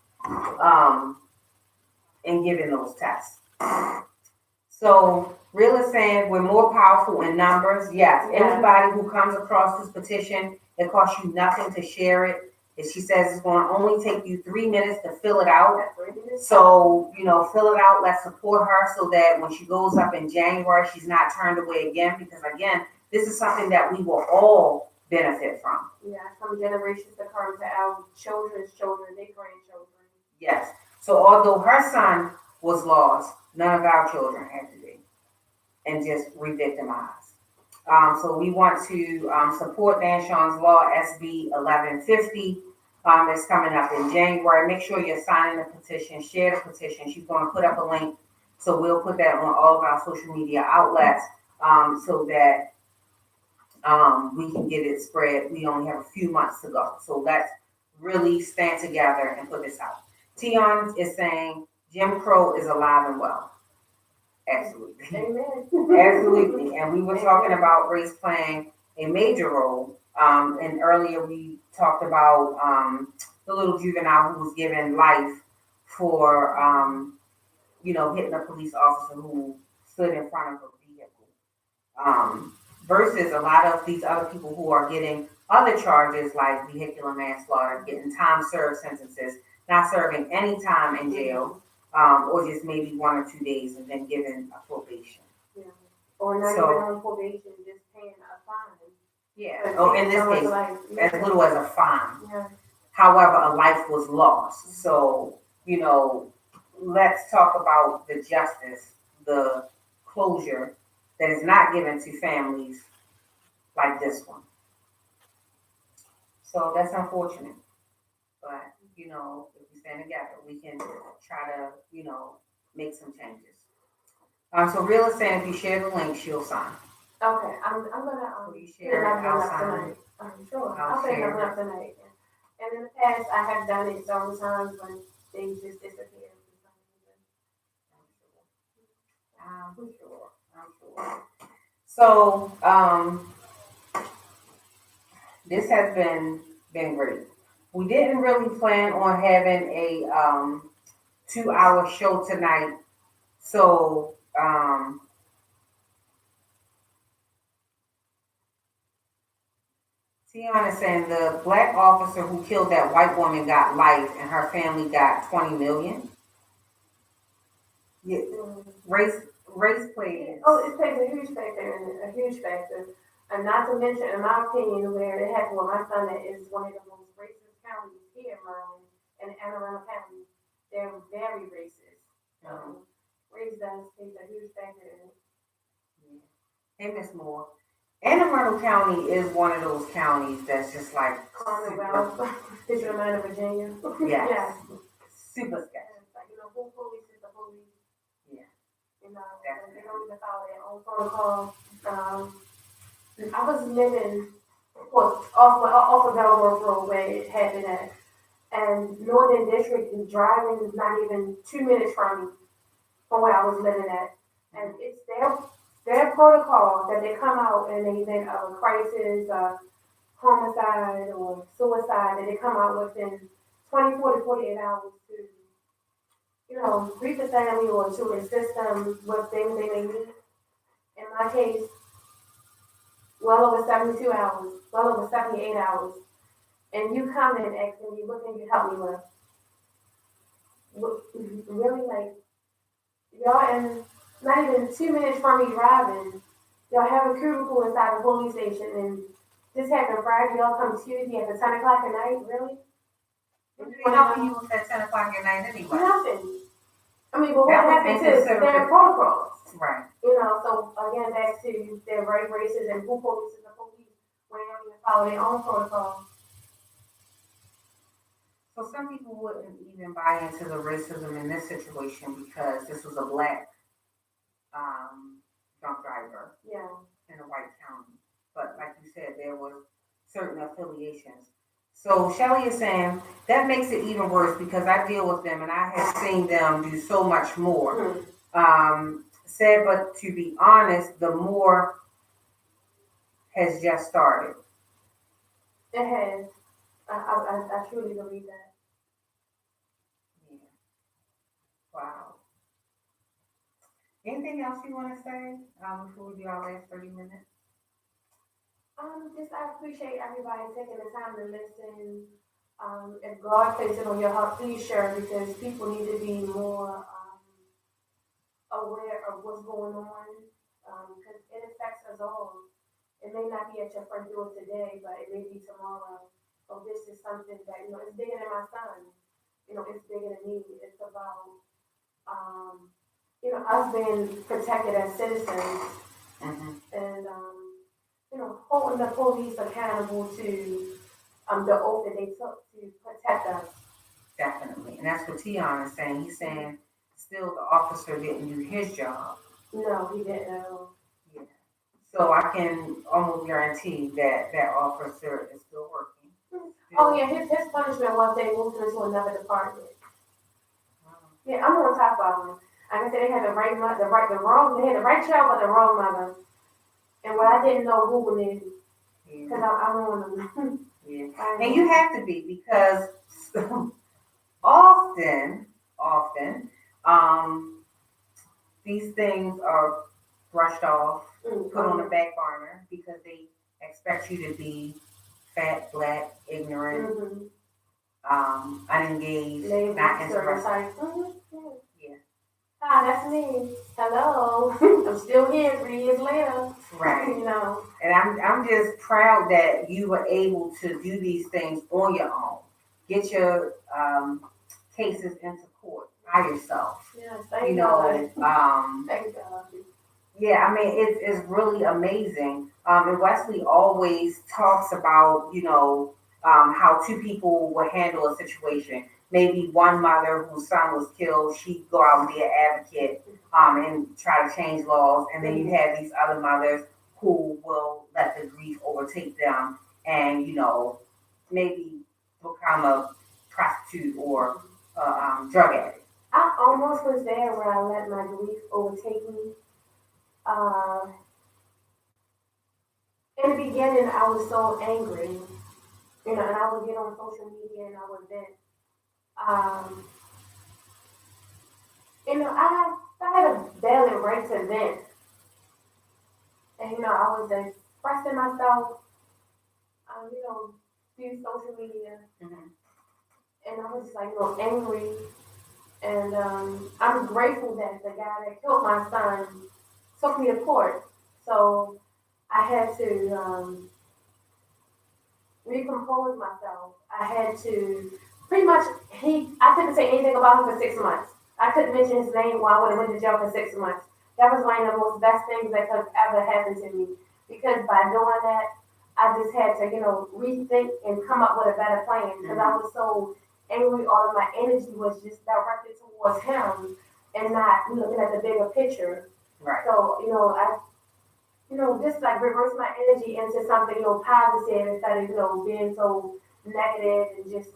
in giving those tests. So, Real is saying we're more powerful in numbers. Yes, anybody who comes across this petition, it costs you nothing to share it. And she says it's going to only take you 3 minutes to fill it out. So, fill it out. Let's support her so that when she goes up in January, she's not turned away again. Because again, this is something that we will all benefit from. Yeah, from generations to come to our children's children, their grandchildren. Yes. So although her son was lost, none of our children had to be, and just re-victimized. So we want to support Dan Shaw's law, SB 1150. It's coming up in January. Make sure you're signing the petition, share the petition. She's going to put up a link. So we'll put that on all of our social media outlets so that we can get it spread. We only have a few months to go. So let's really stand together and put this out. Tion is saying Jim Crow is alive and well. Absolutely. Amen. Absolutely. And we were talking about race playing a major role. And earlier we talked about the little juvenile who was given life for, hitting a police officer who stood in front of a vehicle. Versus a lot of these other people who are getting other charges like vehicular manslaughter, getting time served sentences, not serving any time in jail, or just maybe 1 or 2 days and then given a probation. Yeah. Or not even on probation, just paying a fine. Yeah. Oh, in this case, as little as a fine. Yeah. However, a life was lost. So, let's talk about the justice, the closure that is not given to families like this one. So that's unfortunate. But, if we stand together, we can try to, make some changes. So Real is saying if you share the link, she'll sign. Okay, I'm gonna Will you share it? I'll sign it. Sure. I'll put it up tonight. And in the past, I have done it several times when things just disappear. I'm sure. So, this has been great. We didn't really plan on having a 2-hour show tonight. So, Tiana is saying the black officer who killed that white woman got life and her family got 20 million. Yeah. Race plays. Oh, it plays a huge factor. And not to mention, in my opinion, where it happened with my son, that is one of the most racist counties here in Maryland, and in Anne Arundel County. They're very racist. Race does plays a huge factor in it. Hey, Miss Moore. Anne Arundel County is one of those counties that's just like Carnival, District of Atlanta, Virginia. Yes. Yes. Super sketchy. Like, who police is the police? Yeah. They don't even follow their own protocol. I was living off of Belmore Road where it happened at, and Northern District is driving not even 2 minutes from me, from where I was living at, and it's their protocol that they come out and they event of a crisis, homicide or suicide, and they come out within 24 to 48 hours to greet the family or to assist them with things they may need. In my case, well over 72 hours, well over 78 hours, and you come and ask me, what can you help me with? Really, like, y'all, and not even 2 minutes from me driving, y'all have a cubicle inside the police station, and this happened Friday, y'all come Tuesday at 10 o'clock at night, really? What helping you with that 10 o'clock at night anyway? Nothing. I mean, but what That was happened to their protocols? Right. So again, back to their right races and who polices the police when they don't even follow their own protocol. So some people wouldn't even buy into the racism in this situation because this was a black drunk driver in a white county. But like you said, there was certain affiliations. So Shelly is saying that makes it even worse because I deal with them and I have seen them do so much more. Said, but to be honest, the more has just started. It has. I truly believe that. Yeah. Wow. Anything else you want to say before we do our last 30 minutes? I appreciate everybody taking the time to listen. If God places it on your heart, please share because people need to be more aware of what's going on because it affects us all. It may not be at your front door today, but it may be tomorrow. So this is something that, it's bigger than my son. It's bigger than me. It's about, us being protected as citizens and, holding the police accountable to the oath that they took to protect us. Definitely. And that's what Tion is saying. He's saying still the officer didn't do his job. No, he didn't at all. Yeah. So I can almost guarantee that that officer is still working. Oh yeah, his punishment was they moved him to another department. Yeah, I'm on top of him. Like I said, they had the right mother, they had the right child but the wrong mother. And what I didn't know who was in because I'm on them. Yeah. And you have to be because often, these things are brushed off, put on the back burner because they expect you to be fat, black, ignorant, unengaged, not interested. Yeah. Hi, that's me. Hello. I'm still here 3 years later. Right. And I'm just proud that you were able to do these things on your own. Get your cases into court by yourself. Yes, thank God. Thank God. Yeah, I mean, it's really amazing. And Wesley always talks about, how two people would handle a situation. Maybe one mother whose son was killed, she'd go out and be an advocate and try to change laws. And then you have these other mothers who will let the grief overtake them and, maybe become a prostitute or a drug addict. I almost was there where I let my grief overtake me. In the beginning, I was so angry, and I would get on social media and I would vent. I had a valid right to vent, and I was expressing myself, through social media, and I was just like, angry, and I'm grateful that the guy that killed my son took me to court. So I had to recompose myself. I had to pretty much I couldn't say anything about him for 6 months. I couldn't mention his name while I would have went to jail for 6 months. That was one of the most best things that could have ever happened to me. Because by doing that, I just had to, rethink and come up with a better plan. Because I was so angry, all of my energy was just directed towards him and not looking at the bigger picture. Right. So, just like reverse my energy into something, positive instead of, being so negative and just,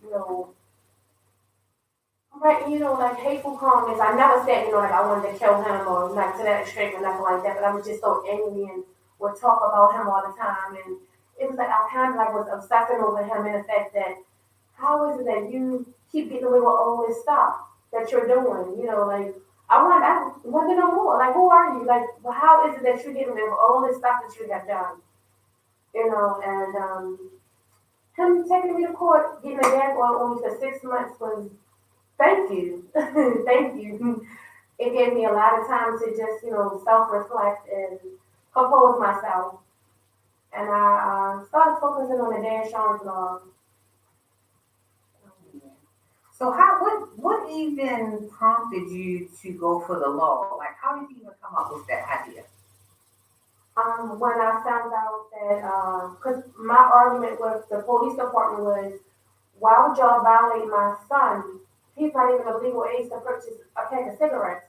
right, like hateful comments. I never said, like I wanted to kill him or like to that extreme or nothing like that, but I was just so angry and would talk about him all the time. And it was like I kind of like was obsessing over him in the fact that how is it that you keep getting away with all this stuff that you're doing? Like I want to know more. Like who are you? Like how is it that you're getting away with all this stuff that you have done? And him taking me to court, getting a gag order on me for 6 months was thank you. Thank you. It gave me a lot of time to just, self-reflect and compose myself. And I started focusing on the Dan Sean's law. So what even prompted you to go for the law? Like how did you even come up with that idea? When I found out that, because my argument with the police department was, why would y'all violate my son? He's not even of legal age to purchase a pack of cigarettes.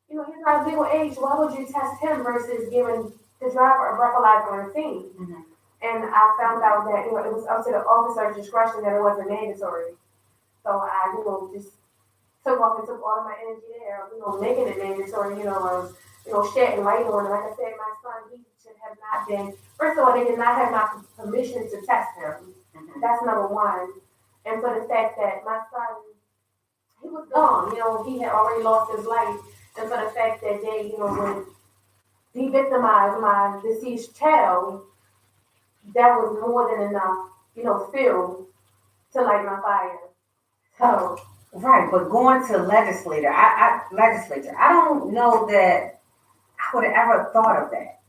He's not of legal age. Why would you test him versus giving the driver a breathalyzer on the scene? Mm-hmm. And I found out that, it was up to the officer's discretion that it wasn't mandatory. So I, just took off and took all of my energy there, making it mandatory, shedding light on it. Like I said, my son, he should have not been, first of all, they did not have my permission to test him. Mm-hmm. That's number one. And for the fact that my son, he was gone, he had already lost his life. And for the fact that they, would de-victimize my deceased child, that was more than enough, fuel to light my fire. So. Right, but going to legislature, I don't know that I would have ever thought of that.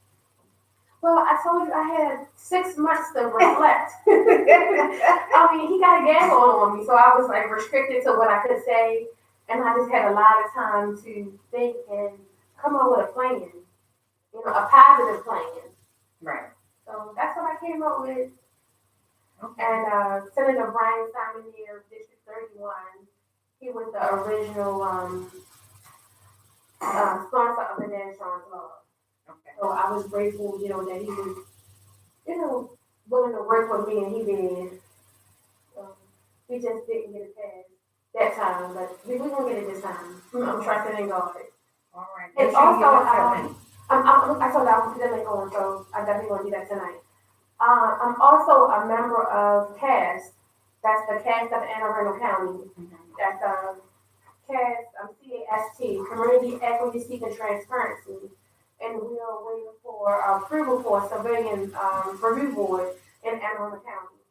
Well, I told you I had 6 months to reflect. I mean, he got a gag order on me, so I was like restricted to what I could say, and I just had a lot of time to think and come up with a plan, a positive plan. Right. So that's what I came up with. Okay. And Senator Brian Simon here, District 31, he was the original sponsor of the National Law. Okay. So I was grateful, that he was, willing to work with me, and he did. We just didn't get it passed that time, but we're gonna get it this time. I'm trusting in God. All right. And also, I told you I was putting the link on, so I definitely gonna do that tonight. I'm also a member of CAST. That's the CAST of Anne Arundel County. Mm-hmm. That's CAST, CAST, Community Equity Seeking Transparency. And we are waiting for approval for a civilian review board in Anne Arundel County.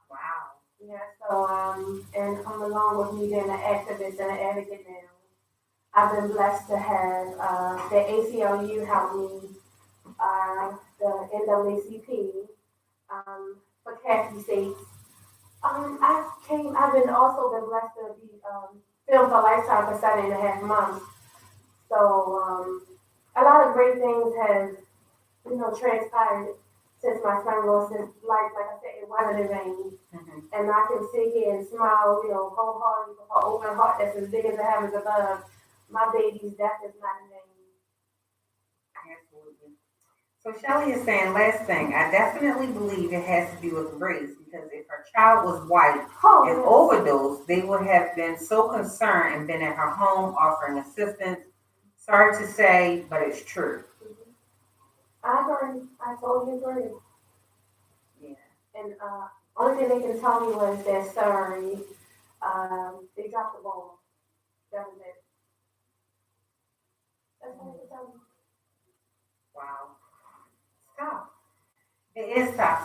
Wow. Yeah, so, and I'm along with me being an activist and an advocate now. I've been blessed to have the ACLU help me, the NAACP, for Kathy States. I've been also been blessed to be filmed for Lifetime for 7.5 months. So, a lot of great things have, transpired since my son lost his life. Like I said, it wasn't in vain. Mm-hmm. And I can sit here and smile, wholeheartedly with an open heart that's as big as the heavens above. My baby's death is not in vain. Absolutely. So Shelly is saying, last thing, I definitely believe it has to do with race, because if her child was white and overdosed, they would have been so concerned and been at her home offering assistance. Sorry to say, but it's true. Mm-hmm. I agree. I totally agree. Yeah. And only thing they can tell me was they're sorry. They dropped the ball. That was it. That's all they can tell me. Wow. It's tough. It is tough,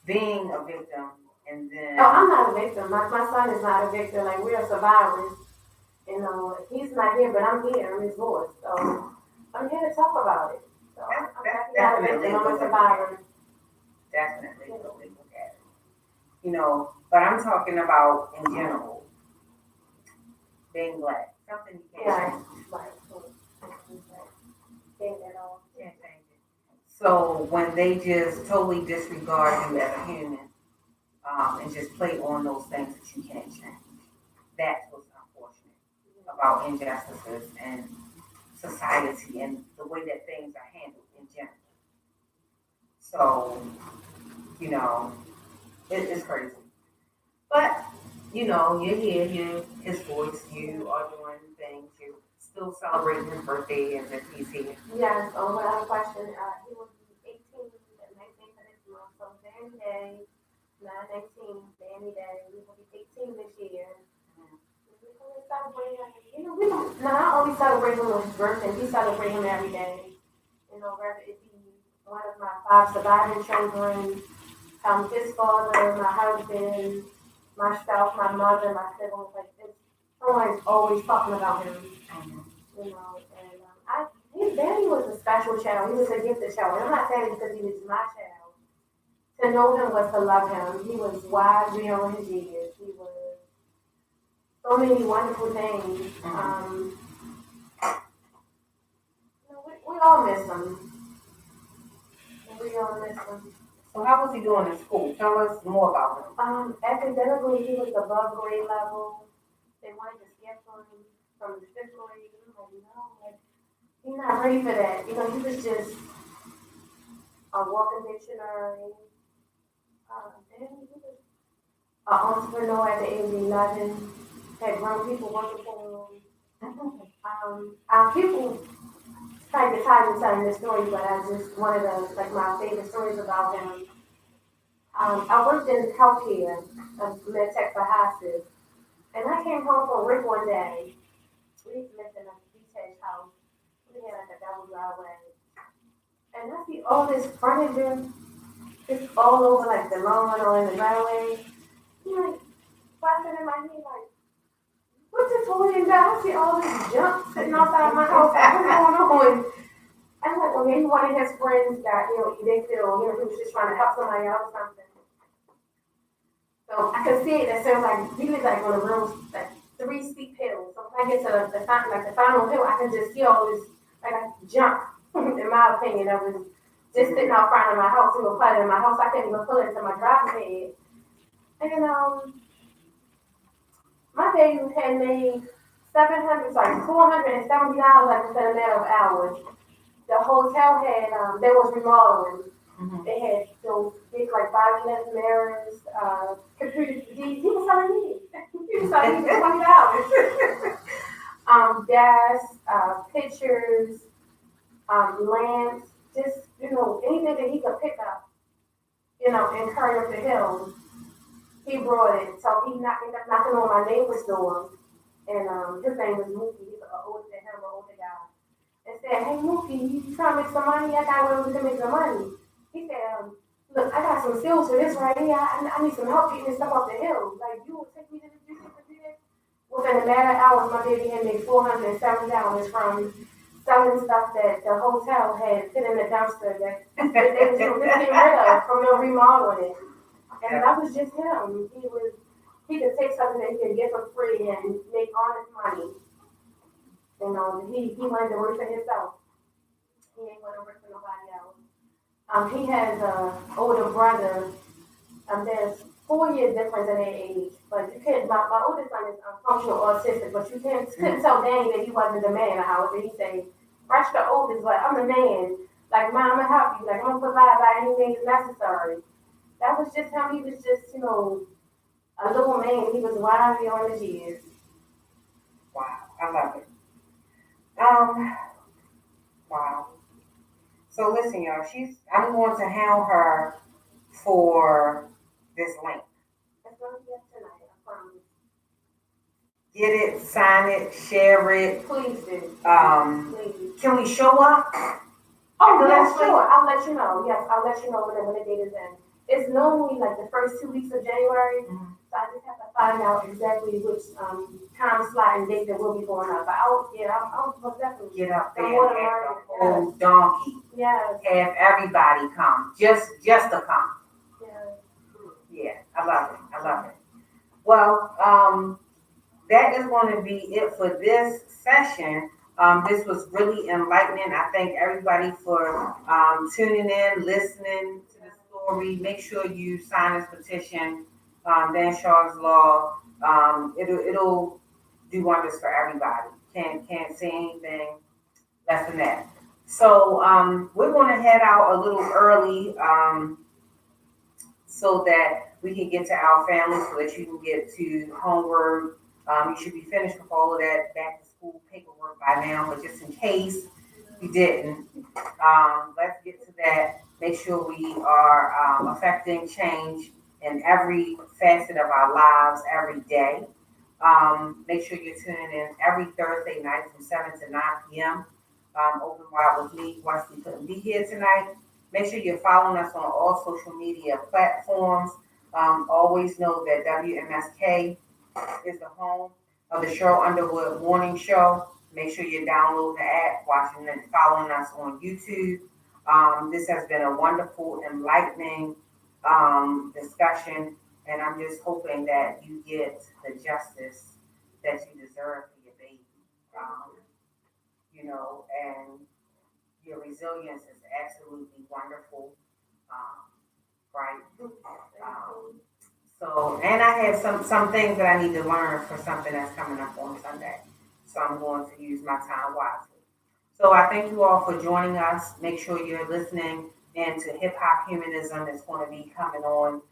being a victim and then. Oh, I'm not a victim. My son is not a victim. Like, we are survivors. He's not here, but I'm here. I'm his voice. So I'm here to talk about it. So I'm not a victim. I'm a survivor. Definitely. Totally look at it. But I'm talking about in general, being black, something you can't Yeah. change. Right. Can't at all. Can't change it. So when they just totally disregard you as a human, and just play on those things that you can't change, that's what's unfortunate about injustices and society and the way that things are handled in general. So, you know, it's crazy. But, you're here, his voice, you are doing things, you still celebrating his birthday as if he's here. Yes, without question. He will be 18 the 19th of this month, so Danny Day, 9/19, Danny Day. He will be 18 this year. We always celebrate him. We don't, not only celebrate him on his birthday, we celebrate him every day. Whether it be one of my 5 surviving children, his father, my husband, myself, my mother, my siblings, like it's someone's always talking about him, and his daddy was a special child. He was a gifted child. And I'm not saying because he was my child. To know him was to love him. He was wise beyond his years. He was so many wonderful things. We all miss him. We all miss him. So how was he doing in school? Tell us more about him. Academically, he was above grade level. They wanted to skip him from the 5th grade. I'm like, no, like, he's not ready for that. He was just a walking dictionary. Then he was an entrepreneur at the age of 11. Had grown people working for him. People try to get tired of telling this story, but I just one of the my favorite stories about him. I worked in healthcare, med tech for hospice, and I came home from work one day. We lived in a detached house. We had a double driveway, and I see all this furniture just all over the lawn or in the driveway. I'm like, busting in my head what's this holding down? I see all this junk sitting outside my house. What's going on? I'm like, well, maybe one of his friends got, evicted or, he was just trying to help somebody out or something. So I could see it. It sounds like he lives on a real, 3 steep hills. So when I get to the final hill, I can just see all this, junk, in my opinion, that was just sitting out front of my house. It was flooded in my house. I couldn't even pull it into my driveway. And, my baby had made $470 within a matter of hours. The hotel had, they was remodeling. Mm-hmm. They had those big, body lens mirrors, computer. He was selling me. He was selling me for $20. Gas, pictures, lamps, just, anything that he could pick up, and carry up the hill. He brought it. So he ended up knocking on my neighbor's door. And his name was Mookie. He's an older guy. And said, hey, Mookie, you trying to make some money? I got one to make some money. He said, look, I got some skills for this right here. I need some help getting this stuff off the hill. You will take me to do this. Within a matter of hours, my baby had made $470 from selling stuff that the hotel had put in the dumpster that they was just getting rid of from the remodeling it. And that was just him. He could take something that he could get for free and make honest money. He wanted to work for himself. He ain't want to work for nobody else. He has an older brother. There's 4 years difference in their age, but you couldn't. My oldest son is functional autistic, but you couldn't tell Danny that he wasn't the man in the house. And he say, "Rush the oldest, but I'm the man. Mom, I'm gonna help you. I'm gonna provide by anything necessary." That was just him. He was just, a little man. He was wise beyond his years. Wow, I love it. Wow. So listen, y'all. I'm going to hound her for this link. That's going to be up tonight. I promise. Get it, sign it, share it. Please do. Please. Can we show up? Oh, yes, sure. I'll let you know. Yes, I'll let you know when the date is in. It's normally the first 2 weeks of January. Mm-hmm. So I just have to find out exactly which time slot and date that we'll be going up. But I'll most definitely get up there and have the whole donkey. Yes. Have everybody come. Just to come. Yes. Yeah. I love it. I love it. Well, that is going to be it for this session. This was really enlightening. I thank everybody for tuning in, listening to the story. Make sure you sign this petition, Dan Shaw's Law. It'll do wonders for everybody. Can't say anything less than that. So we're going to head out a little early. So that we can get to our families so that you can get to homework. You should be finished with all of that back to school paperwork by now, but just in case you didn't, let's get to that. Make sure we are affecting change in every facet of our lives every day. Make sure you're tuning in every Thursday night from 7 to 9 p.m. Open Wide with me. Wesley couldn't be here tonight. Make sure you're following us on all social media platforms. Always know that WMSK is the home of the Cheryl Underwood Morning Show. Make sure you download the app, watching and following us on YouTube. This has been a wonderful, enlightening discussion, and I'm just hoping that you get the justice that you deserve for your baby. Um, and your resilience is absolutely wonderful, um, right? And I have some things that I need to learn for something that's coming up on Sunday. So I'm going to use my time wisely. So I thank you all for joining us. Make sure you're listening in to Hip Hop Humanism. It's going to be coming on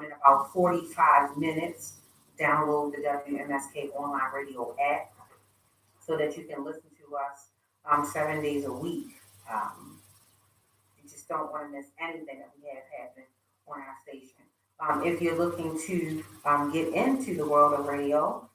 in about 45 minutes. Download the WMSK online radio app so that you can listen to us 7 days a week. You just don't want to miss anything that we have happening on our station. If you're looking to get into the world of radio,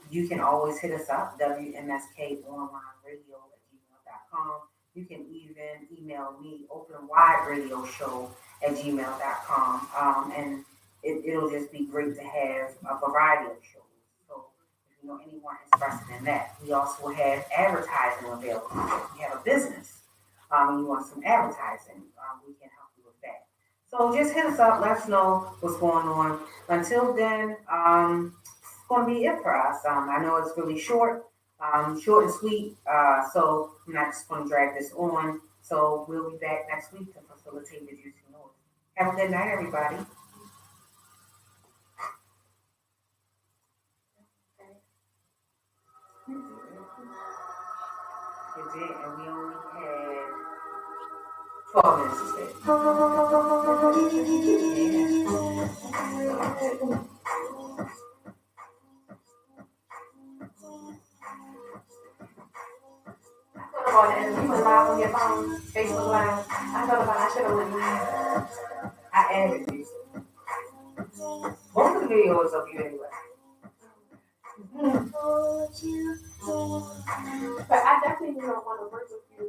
you can always hit us up, WMSKonlineradio@gmail.com. You can even email me, openwideradioshow@gmail.com. And it'll just be great to have a variety of shows. So if you know anyone interested in that, we also have advertising available. If you have a business and you want some advertising, we can help you with that. So just hit us up, let us know what's going on. Until then, it's going to be it for us. I know it's really short and sweet, so I'm not just going to drag this on. So we'll be back next week to facilitate the juicy noise. Have a good night, everybody. You did, and we only had 12 minutes to stay. And you went live on your phone, Facebook Live. I thought about I should have went live. I added you. Most of the videos of you anyway. But I definitely want to work with you